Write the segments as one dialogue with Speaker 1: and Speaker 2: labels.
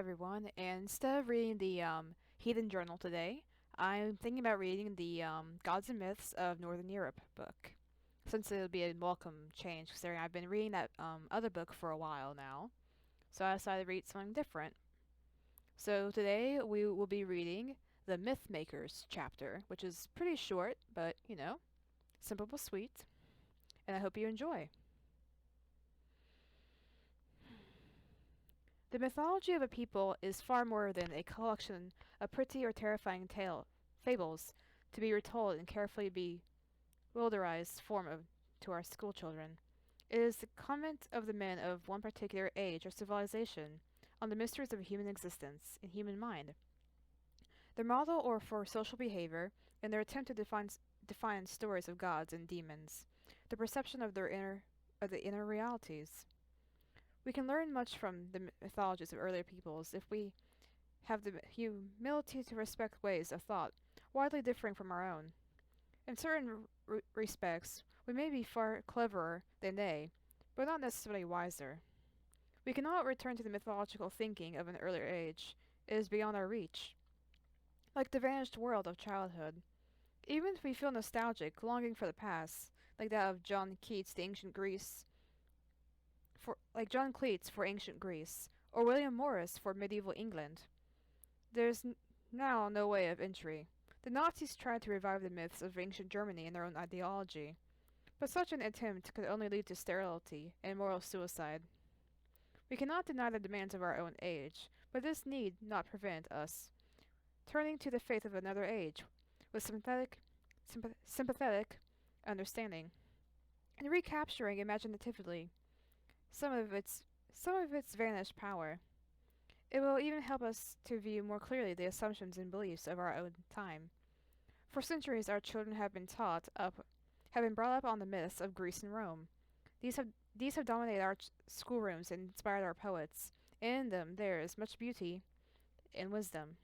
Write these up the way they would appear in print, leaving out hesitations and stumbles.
Speaker 1: everyone, and instead of reading the Heathen Journal today, I'm thinking about reading the Gods and Myths of Northern Europe book, since it'll be a welcome change, considering I've been reading that other book for a while now, so I decided to read something different. So today we will be reading the Myth Makers chapter, which is pretty short, but, simple but sweet, and I hope you enjoy. The mythology of a people is far more than a collection of pretty or terrifying fables to be retold in carefully bewilderized form to our schoolchildren. It is the comment of the men of one particular age or civilization on the mysteries of human existence and human mind. Their model or for social behavior in their attempt to define stories of gods and demons, the perception of the inner realities. We can learn much from the mythologies of earlier peoples if we have the humility to respect ways of thought widely differing from our own. In certain respects, we may be far cleverer than they, but not necessarily wiser. We cannot return to the mythological thinking of an earlier age. It is beyond our reach. Like the vanished world of childhood. Even if we feel nostalgic, longing for the past, like that of John Keats to ancient Greece, John Cleats for ancient Greece, or William Morris for medieval England. There's now no way of entry. The Nazis tried to revive the myths of ancient Germany in their own ideology, but such an attempt could only lead to sterility and moral suicide. We cannot deny the demands of our own age, but this need not prevent us turning to the faith of another age with sympathetic understanding, and recapturing imaginatively some of its vanished power. It will even help us to view more clearly the assumptions and beliefs of our own time. For centuries our children have been brought up on the myths of Greece and Rome. These have dominated our schoolrooms and inspired our poets, and in them there is much beauty and wisdom.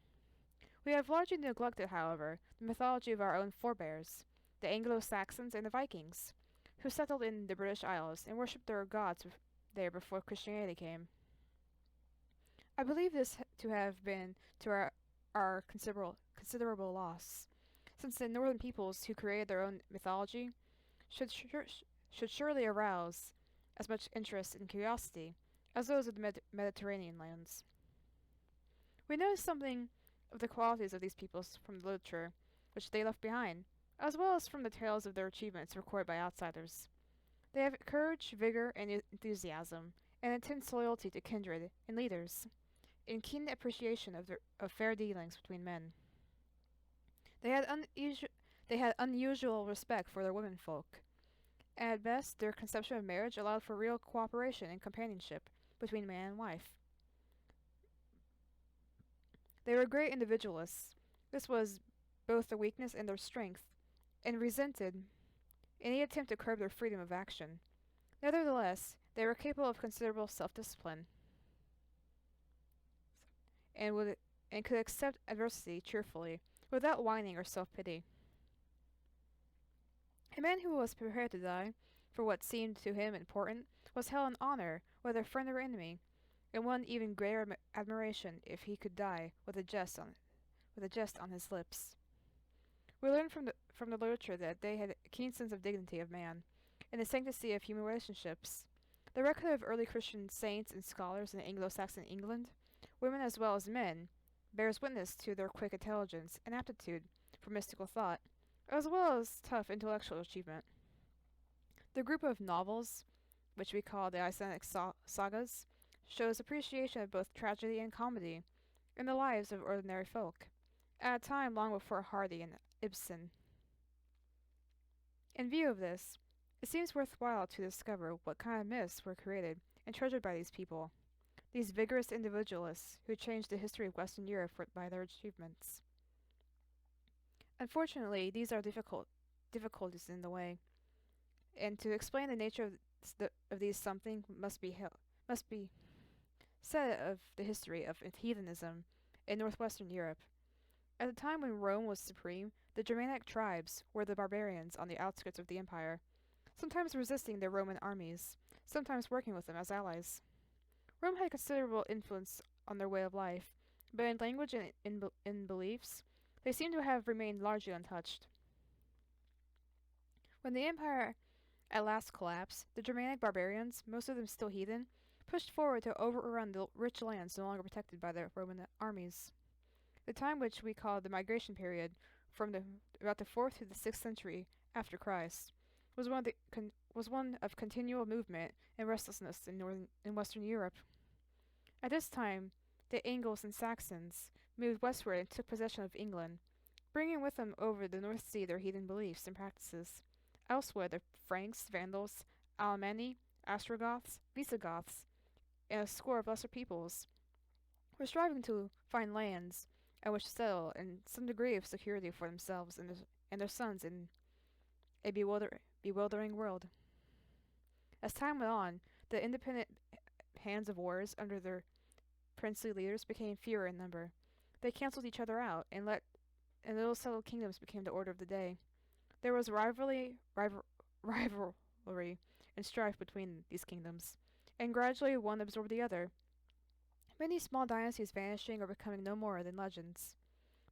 Speaker 1: We have largely neglected, however, the mythology of our own forebears, the Anglo-Saxons and the Vikings, who settled in the British Isles and worshipped their gods there before Christianity came. I believe this to have been to our considerable loss, since the northern peoples who created their own mythology should surely arouse as much interest and curiosity as those of the Mediterranean lands. We know something of the qualities of these peoples from the literature which they left behind, as well as from the tales of their achievements recorded by outsiders. They have courage, vigor, and enthusiasm, and intense loyalty to kindred and leaders, and keen appreciation of fair dealings between men. They had unusual respect for their womenfolk, and at best their conception of marriage allowed for real cooperation and companionship between man and wife. They were great individualists. This was both their weakness and their strength, and resented any attempt to curb their freedom of action. Nevertheless, they were capable of considerable self-discipline, and could accept adversity cheerfully, without whining or self-pity. A man who was prepared to die for what seemed to him important was held in honor, whether friend or enemy, and won even greater admiration if he could die with a jest on his lips. We learn from the literature that they had a keen sense of dignity of man, and the sanctity of human relationships. The record of early Christian saints and scholars in Anglo-Saxon England, women as well as men, bears witness to their quick intelligence and aptitude for mystical thought, as well as tough intellectual achievement. The group of novels, which we call the Icelandic sagas, shows appreciation of both tragedy and comedy in the lives of ordinary folk, at a time long before Hardy and Ibsen. In view of this, it seems worthwhile to discover what kind of myths were created and treasured by these people, these vigorous individualists who changed the history of Western Europe by their achievements. Unfortunately, these are difficulties in the way, and to explain the nature of these something must be said of the history of heathenism in northwestern Europe. At the time when Rome was supreme, the Germanic tribes were the barbarians on the outskirts of the empire, sometimes resisting the Roman armies, sometimes working with them as allies. Rome had considerable influence on their way of life, but in language and in beliefs, they seem to have remained largely untouched. When the empire at last collapsed, the Germanic barbarians, most of them still heathen, pushed forward to overrun the rich lands no longer protected by the Roman armies. The time which we call the migration period, from about the 4th to the 6th century after Christ, was one of continual movement and restlessness in Western Europe. At this time, the Angles and Saxons moved westward and took possession of England, bringing with them over the North Sea their heathen beliefs and practices. Elsewhere, the Franks, Vandals, Alemanni, Ostrogoths, Visigoths, and a score of lesser peoples were striving to find lands at which to settle and some degree of security for themselves and their sons in a bewildering world. As time went on, the independent hands of wars under their princely leaders became fewer in number. They cancelled each other out, and little settled kingdoms became the order of the day. There was rivalry and strife between these kingdoms, and gradually one absorbed the other, many small dynasties vanishing or becoming no more than legends.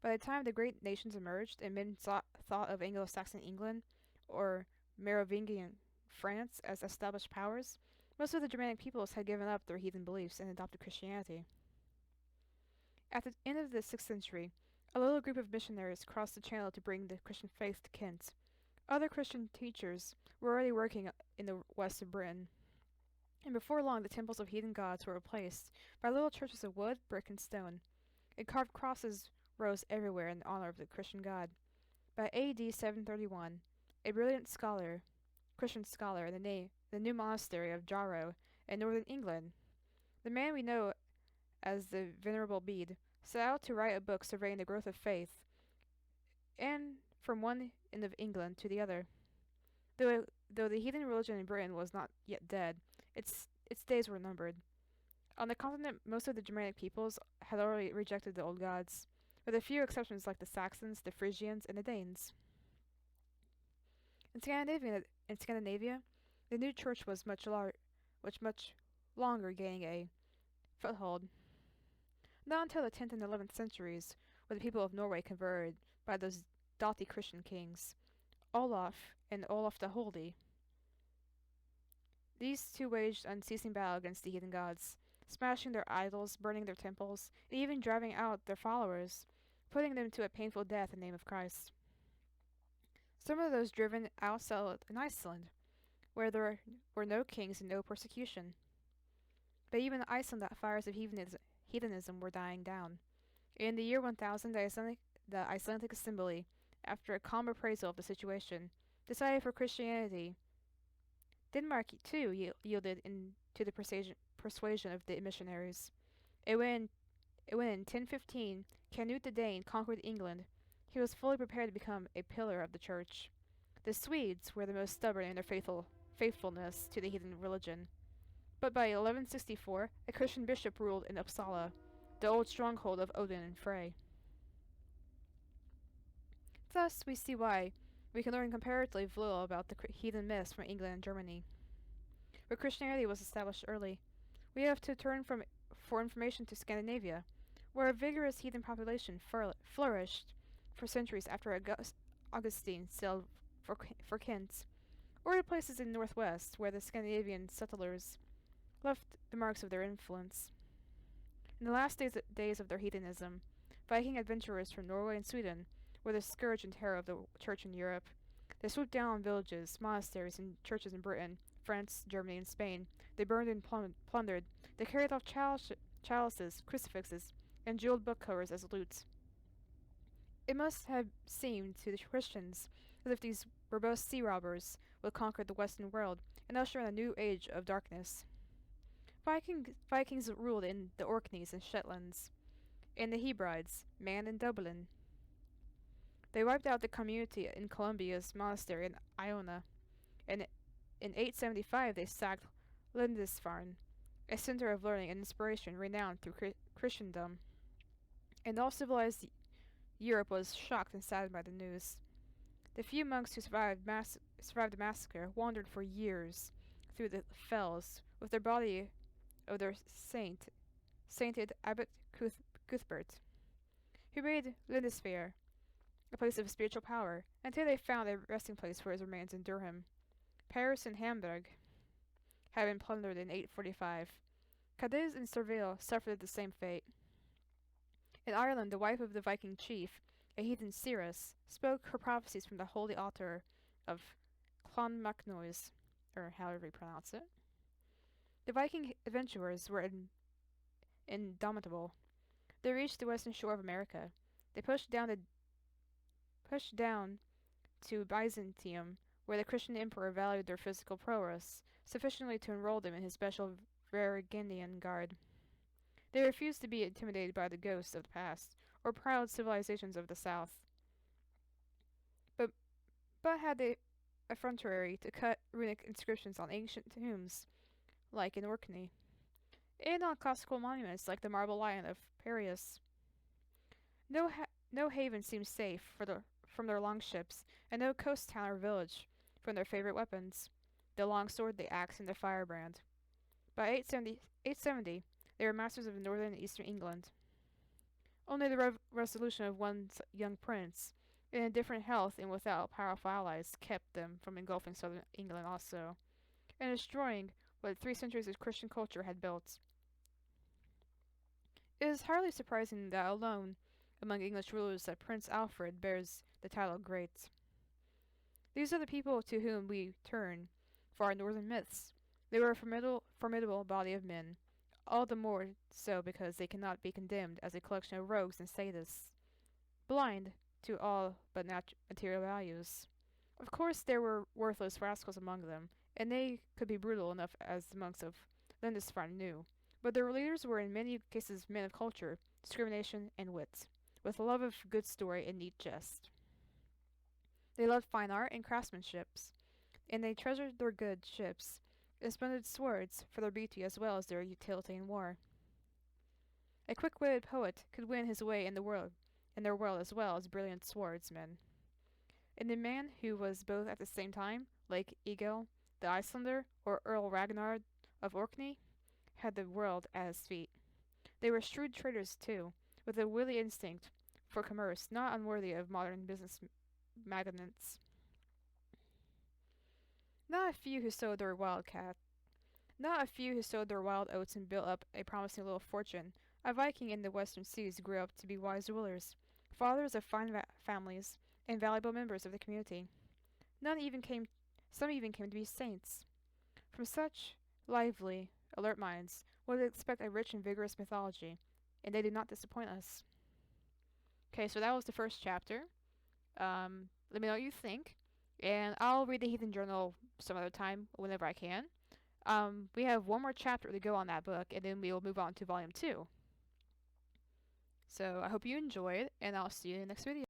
Speaker 1: By the time the great nations emerged and men thought of Anglo-Saxon England or Merovingian France as established powers, most of the Germanic peoples had given up their heathen beliefs and adopted Christianity. At the end of the 6th century, a little group of missionaries crossed the Channel to bring the Christian faith to Kent. Other Christian teachers were already working in the west of Britain, and before long the temples of heathen gods were replaced by little churches of wood, brick, and stone, and carved crosses rose everywhere in honor of the Christian god. By A.D. 731, a brilliant Christian scholar in the new monastery of Jarrow in northern England, the man we know as the Venerable Bede, set out to write a book surveying the growth of faith, and from one end of England to the other. Though the heathen religion in Britain was not yet dead, its days were numbered. On the continent, most of the Germanic peoples had already rejected the old gods, with a few exceptions like the Saxons, the Frisians, and the Danes. In Scandinavia, the new church was much longer gaining a foothold. Not until the 10th and 11th centuries were the people of Norway converted by those doughty Christian kings, Olaf and Olaf the Holy. These two waged unceasing battle against the heathen gods, smashing their idols, burning their temples, and even driving out their followers, putting them to a painful death in the name of Christ. Some of those driven out settled in Iceland, where there were no kings and no persecution. But even in Iceland, the fires of heathenism were dying down. In the year 1000, the Icelandic Assembly, after a calm appraisal of the situation, decided for Christianity. Denmark, too, yielded to the persuasion of the missionaries. And when in 1015 Canute the Dane conquered England, he was fully prepared to become a pillar of the church. The Swedes were the most stubborn in their faithfulness to the heathen religion. But by 1164, a Christian bishop ruled in Uppsala, the old stronghold of Odin and Frey. Thus, we see why we can learn comparatively little about the heathen myths from England and Germany. But Christianity was established early. We have to turn for information to Scandinavia, where a vigorous heathen population flourished for centuries after Augustine sailed for Kent, or to places in the northwest where the Scandinavian settlers left the marks of their influence. In the last days of their heathenism, Viking adventurers from Norway and Sweden were the scourge and terror of the church in Europe. They swooped down on villages, monasteries, and churches in Britain, France, Germany, and Spain. They burned and plundered. They carried off chalices, crucifixes, and jeweled book covers as loot. It must have seemed to the Christians as if these verbose sea robbers would conquer the Western world and usher in a new age of darkness. Vikings ruled in the Orkneys and Shetlands, in the Hebrides, Man and Dublin. They wiped out the community in Columbia's monastery in Iona, and in 875 they sacked Lindisfarne, a center of learning and inspiration renowned through Christendom. And all civilized Europe was shocked and saddened by the news. The few monks who survived the massacre wandered for years through the fells with their body of their saint sainted Abbot Cuthbert, who made Lindisfarne a place of spiritual power, until they found a resting place for his remains in Durham. Paris and Hamburg had been plundered in 845. Cadiz and Seville suffered the same fate. In Ireland, the wife of the Viking chief, a heathen seeress, spoke her prophecies from the holy altar of Clonmacnoise, or however you pronounce it. The Viking adventurers were indomitable. They reached the western shore of America. They pushed down to Byzantium, where the Christian emperor valued their physical prowess sufficiently to enroll them in his special Varangian guard. They refused to be intimidated by the ghosts of the past, or proud civilizations of the south, but, but had the effrontery to cut runic inscriptions on ancient tombs, like in Orkney, and on classical monuments like the marble lion of Piraeus. No haven seemed safe from their longships, and no coast town or village from their favorite weapons, the longsword, the axe, and the firebrand. By 870, they were masters of northern and eastern England. Only the resolution of one young prince, in indifferent health and without powerful allies, kept them from engulfing southern England also, and destroying what 3 centuries of Christian culture had built. It is hardly surprising that alone among English rulers that Prince Alfred bears the title Great. These are the people to whom we turn for our northern myths. They were a formidable body of men, all the more so because they cannot be condemned as a collection of rogues and sadists, blind to all but material values. Of course, there were worthless rascals among them, and they could be brutal enough, as the monks of Lindisfarne knew. But their leaders were in many cases men of culture, discrimination, and wit, with a love of good story and neat jest. They loved fine art and craftsmanship, and they treasured their good ships and splendid swords for their beauty as well as their utility in war. A quick-witted poet could win his way in their world as well as brilliant swordsmen. And the man who was both at the same time, like Egil the Icelander or Earl Ragnar of Orkney, had the world at his feet. They were shrewd traders too, with a wily instinct for commerce not unworthy of modern business magnates. Not a few who sowed their wild oats and built up a promising little fortune. A Viking in the western seas grew up to be wise rulers, fathers of fine families, and valuable members of the community. Some even came to be saints. From such lively, alert minds, one would expect a rich and vigorous mythology, and they did not disappoint us. Okay, so that was the first chapter. Let me know what you think, and I'll read the Heathen Journal some other time whenever I can. We have one more chapter to go on that book, and then we will move on to Volume 2. So I hope you enjoyed, and I'll see you in the next video.